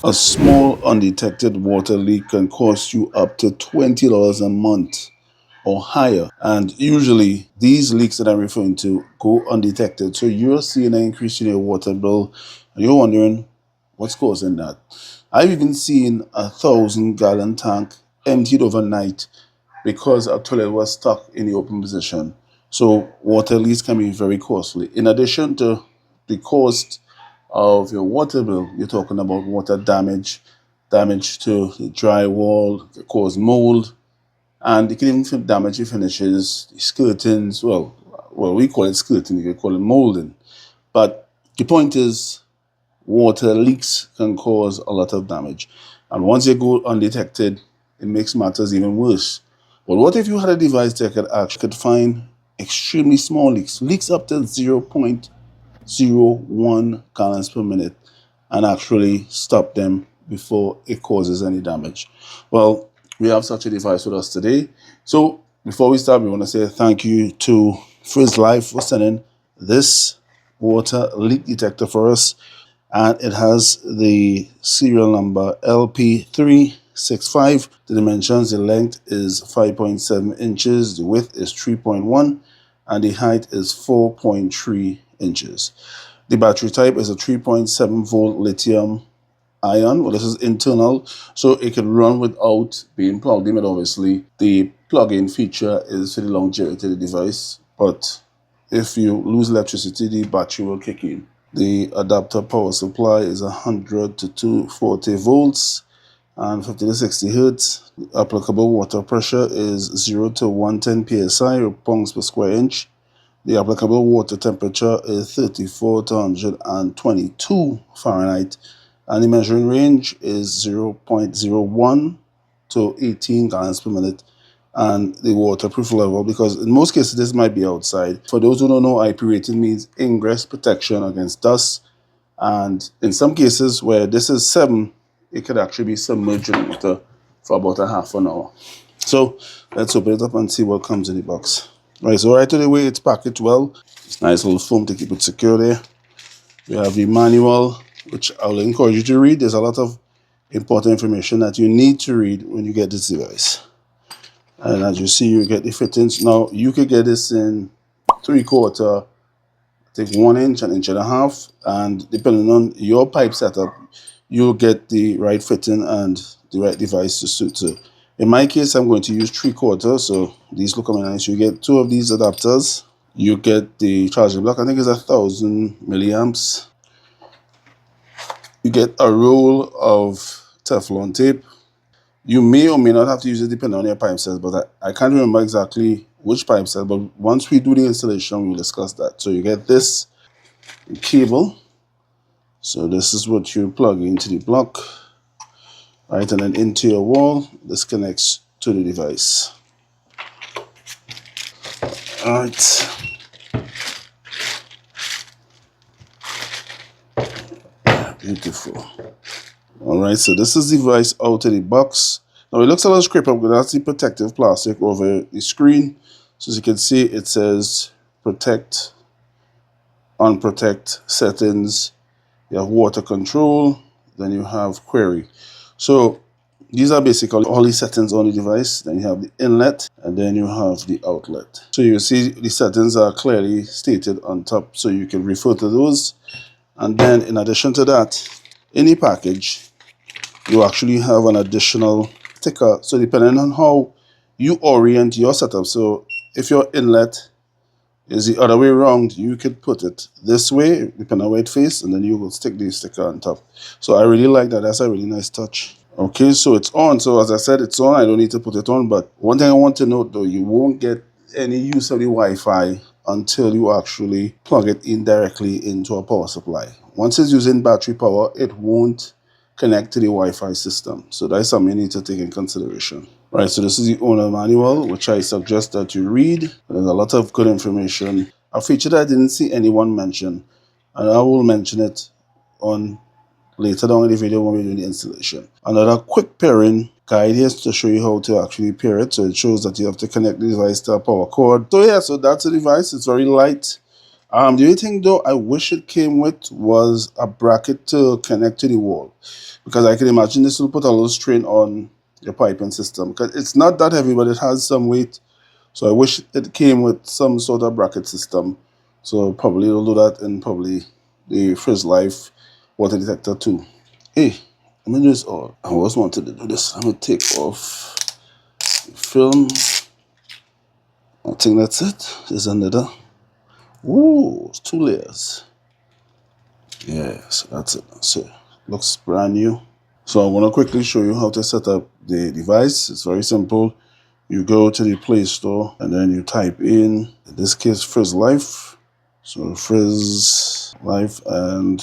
A small undetected water leak can cost you up to $20 a month or higher. And usually these leaks that I'm referring to go undetected. So you're seeing an increase in your water bill and you're wondering what's causing that. I've even seen 1,000-gallon tank emptied overnight because a toilet was stuck in the open position. So water leaks can be very costly. In addition to the cost of your water bill, you're talking about water damage, damage to the drywall, it cause mold, and it can even damage the finishes, the skirtings. Well, we call it skirting, you can call it molding. But the point is, water leaks can cause a lot of damage. And once they go undetected, it makes matters even worse. But what if you had a device that could find extremely small leaks, leaks up to 0.01 gallons per minute, and actually stop them before it causes any damage? Well, we have such a device with us today. So before we start, we want to say thank you to Frizzlife for sending this water leak detector for us. And it has the serial number LP365. The dimensions, the length is 5.7 inches, the width is 3.1, and the height is 4.3 inches. The battery type is a 3.7 volt lithium ion. Well, this is internal, so it can run without being plugged in. But obviously, the plug-in feature is for the longevity of the device. But if you lose electricity, the battery will kick in. The adapter power supply is 100 to 240 volts and 50 to 60 hertz. The applicable water pressure is 0 to 110 psi or pounds per square inch. The applicable water temperature is 34 to 122 Fahrenheit. And the measuring range is 0.01 to 18 gallons per minute. And the waterproof level, because in most cases this might be outside. For those who don't know, IP rating means ingress protection against dust. And in some cases where this is 7, it could actually be submerged in water for about a half an hour. So let's open it up and see what comes in the box. Right, so right away it's packaged well. It's nice little foam to keep it secure there. We have the manual, which I will encourage you to read. There's a lot of important information that you need to read when you get this device. And as you see, you get the fittings. Now, you could get this in 3/4, I think 1 inch, an inch and a half. And depending on your pipe setup, you'll get the right fitting and the right device to suit. So in my case, I'm going to use 3/4. So these look nice. You get 2 of these adapters. You get the charging block. I think it's 1,000 milliamps. You get a roll of Teflon tape. You may or may not have to use it depending on your pipe set, but I can't remember exactly which pipe set, but once we do the installation, we'll discuss that. So you get this cable. So this is what you plug into the block, right? And then into your wall, this connects to the device. All right. Beautiful. All right, so this is the device out of the box. Now it looks a little scraped up, but that's the protective plastic over the screen. So as you can see, it says protect, unprotect settings. You have water control, then you have query. So these are basically all the settings on the device. Then you have the inlet, and then you have the outlet. So you see the settings are clearly stated on top, so you can refer to those. And then in addition to that, in the package, you actually have an additional sticker. So depending on how you orient your setup, so if your inlet is the other way around, you could put it this way, depending on where it faces, and then you will stick the sticker on top. So I really like that. That's a really nice touch. Okay, so it's on. So as I said, it's on. I don't need to put it on. But one thing I want to note though, you won't get any use of the Wi-Fi until you actually plug it in directly into a power supply. Once it's using battery power, it won't connect to the Wi-Fi system. So that's something you need to take in consideration. Right, so this is the owner manual, which I suggest that you read. There's a lot of good information. A feature that I didn't see anyone mention, and I will mention it on later down in the video when we're doing the installation. Another quick pairing guide here to show you how to actually pair it. So it shows that you have to connect the device to a power cord. So yeah, so that's the device. It's very light. The only thing though I wish it came with was a bracket to connect to the wall, because I can imagine this will put a little strain on your piping system, because it's not that heavy, but it has some weight. So I wish it came with some sort of bracket system. So probably we'll do that in probably the Frizzlife water detector too. Hey, let me do this all. I always wanted to do this. I'm gonna take off the film. I think that's it. There's another. Ooh, it's 2 layers. Yeah, so that's it. So looks brand new. So I want to quickly show you how to set up the device. It's very simple. You go to the Play Store and then you type in this case, Frizzlife. So Frizzlife, and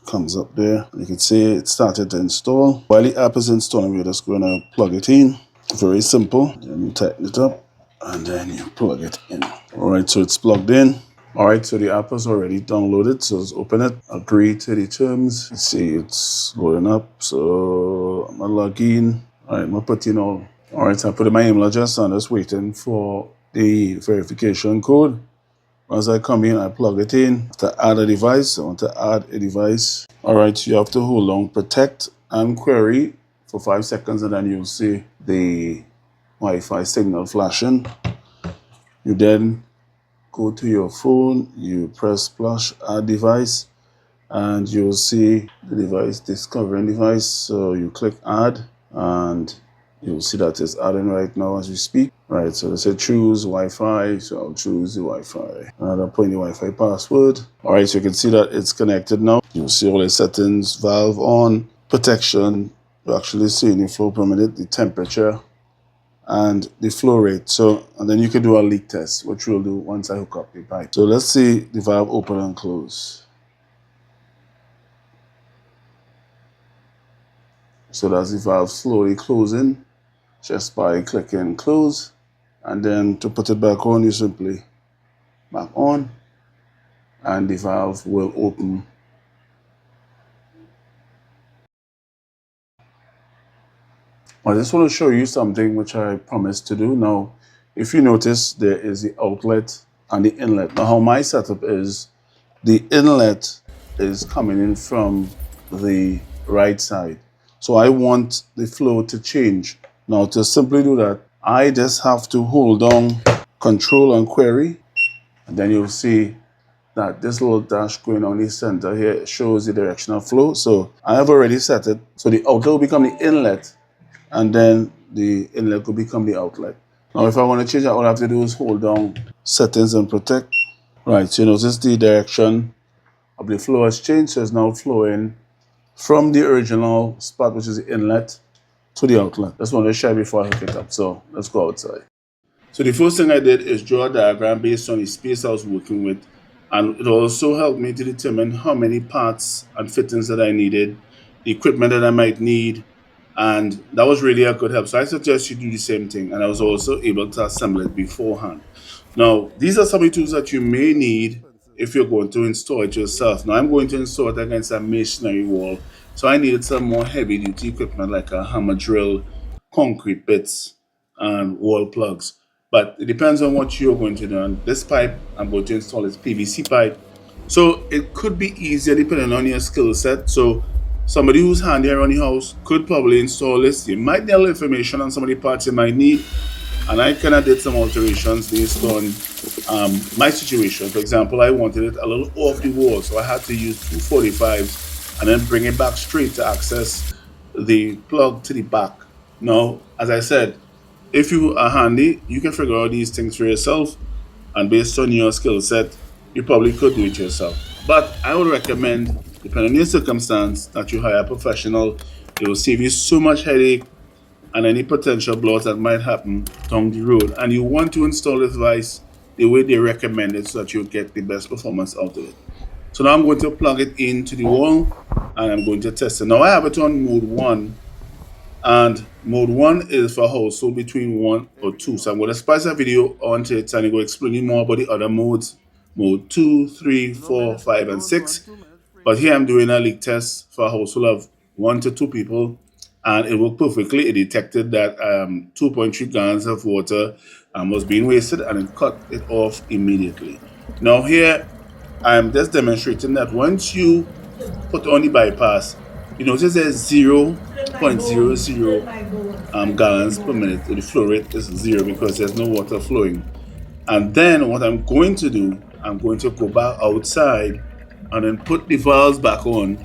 comes up there. You can see it started to install. While the app is installing, we're just going to plug it in. Very simple. Then you tighten it up and then you plug it in. All right, so it's plugged in. All right, so the app is already downloaded, so let's open it. Agree to the terms. Let's see, it's loading up. So I'm gonna log in. All right, I'm gonna put in all. All right, so I put in my email address and just waiting for the verification code. As I come in, I plug it in. To add a device, I want to add a device. All right, so you have to hold on protect and query for 5 seconds, and then you'll see the Wi-Fi signal flashing. You then go to your phone, you press splash add device, and you'll see the device discovering device. So you click add and you'll see that it's adding right now as we speak. Right, so they say choose Wi-Fi, so I'll choose the Wi-Fi and I'll put in the Wi-Fi password. All right, so you can see that it's connected now. You'll see all the settings, valve on, protection. You actually see the flow per minute, the temperature, and the flow rate. So, and then you can do a leak test, which we'll do once I hook up the pipe. So let's see the valve open and close. So that's the valve slowly closing just by clicking close. And then to put it back on, you simply back on and the valve will open. I just want to show you something which I promised to do. Now, if you notice, there is the outlet and the inlet. Now, how my setup is, the inlet is coming in from the right side. So I want the flow to change. Now, to simply do that, I just have to hold down control and query, and then you'll see that this little dash going on the center here shows the direction of flow. So I have already set it. So the outlet will become the inlet, and then the inlet will become the outlet. Now, if I want to change that, all I have to do is hold down settings and protect. Right, so you notice the direction of the flow has changed. So it's now flowing from the original spot, which is the inlet, to the outlet. Just want to share before I hook it up. So let's go outside. So the first thing I did is draw a diagram based on the space I was working with. And it also helped me to determine how many parts and fittings that I needed, the equipment that I might need. And that was really a good help. So I suggest you do the same thing. And I was also able to assemble it beforehand. Now, these are some of the tools that you may need if you're going to install it yourself. Now, I'm going to install it against a masonry wall. So I needed some more heavy duty equipment like a hammer drill, concrete bits, and wall plugs. But it depends on what you're going to do. And this pipe I'm going to install is PVC pipe. So it could be easier depending on your skill set. So somebody who's handy around the house could probably install this. You might need a little information on some of the parts you might need. And I kind of did some alterations based on my situation. For example, I wanted it a little off the wall, so I had to use 245s and then bring it back straight to access the plug to the back. Now, as I said, if you are handy, you can figure out these things for yourself, and based on your skill set, you probably could do it yourself. But I would recommend, depending on your circumstance, that you hire a professional. It will save you so much headache and any potential blows that might happen down the road. And you want to install this device the way they recommend it so that you get the best performance out of it. So now I'm going to plug it into the wall and I'm going to test it. Now I have it on mode 1, and mode 1 is for household between 1 or 2. So I'm going to spice a video onto it and I'm going to explain you more about the other modes, mode 2, 3, 4, 5, and 6. But here I'm doing a leak test for a household of 1 to 2 people, and it worked perfectly. It detected that 2.3 gallons of water was being wasted, and it cut it off immediately. Now here, I'm just demonstrating that once you put on the bypass, you notice there's 0.00 gallons per minute. So the flow rate is 0 because there's no water flowing. And then what I'm going to do, I'm going to go back outside and then put the valves back on,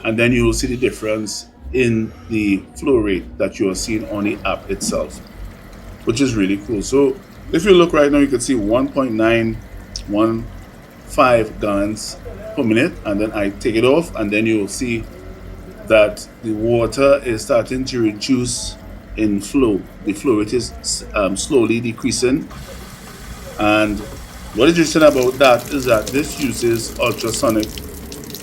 and then you will see the difference in the flow rate that you are seeing on the app itself, which is really cool. So if you look right now, you can see 1.915 gallons per minute, and then I take it off, and then you'll see that the water is starting to reduce in flow. The flow rate is slowly decreasing. And what is interesting about that is that this uses ultrasonic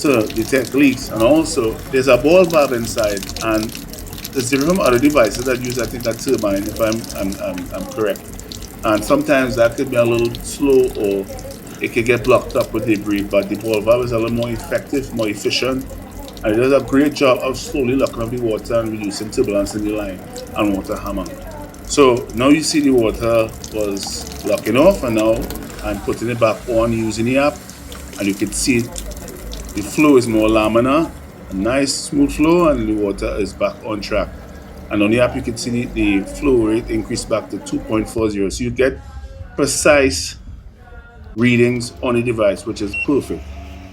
to detect leaks, and also there's a ball valve inside, and it's different from other devices that use, I think, a turbine, if I'm correct. And sometimes that could be a little slow, or it could get blocked up with debris, but the ball valve is a little more effective, more efficient, and it does a great job of slowly locking up the water and reducing turbulence in the line and water hammer. So now you see the water was locking off, and now I'm putting it back on using the app, and you can see the flow is more laminar, a nice smooth flow, and the water is back on track. And on the app you can see the flow rate increased back to 2.40, so you get precise readings on the device, which is perfect.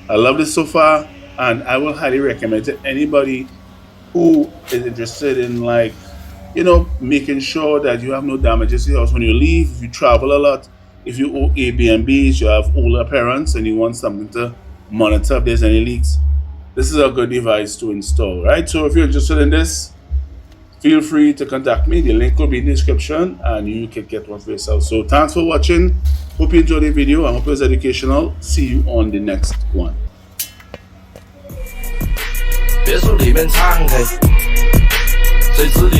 I love this so far, and I will highly recommend it to anybody who is interested in, like, making sure that you have no damages to your house when you leave. If you travel a lot, if you own Airbnbs, you have older parents and you want something to monitor if there's any leaks, this is a good device to install, right? So if you're interested in this, feel free to contact me. The link will be in the description, and you can get one for yourself. So thanks for watching. Hope you enjoyed the video. I hope it was educational. See you on the next one. 别说里面唱嘿，谁知里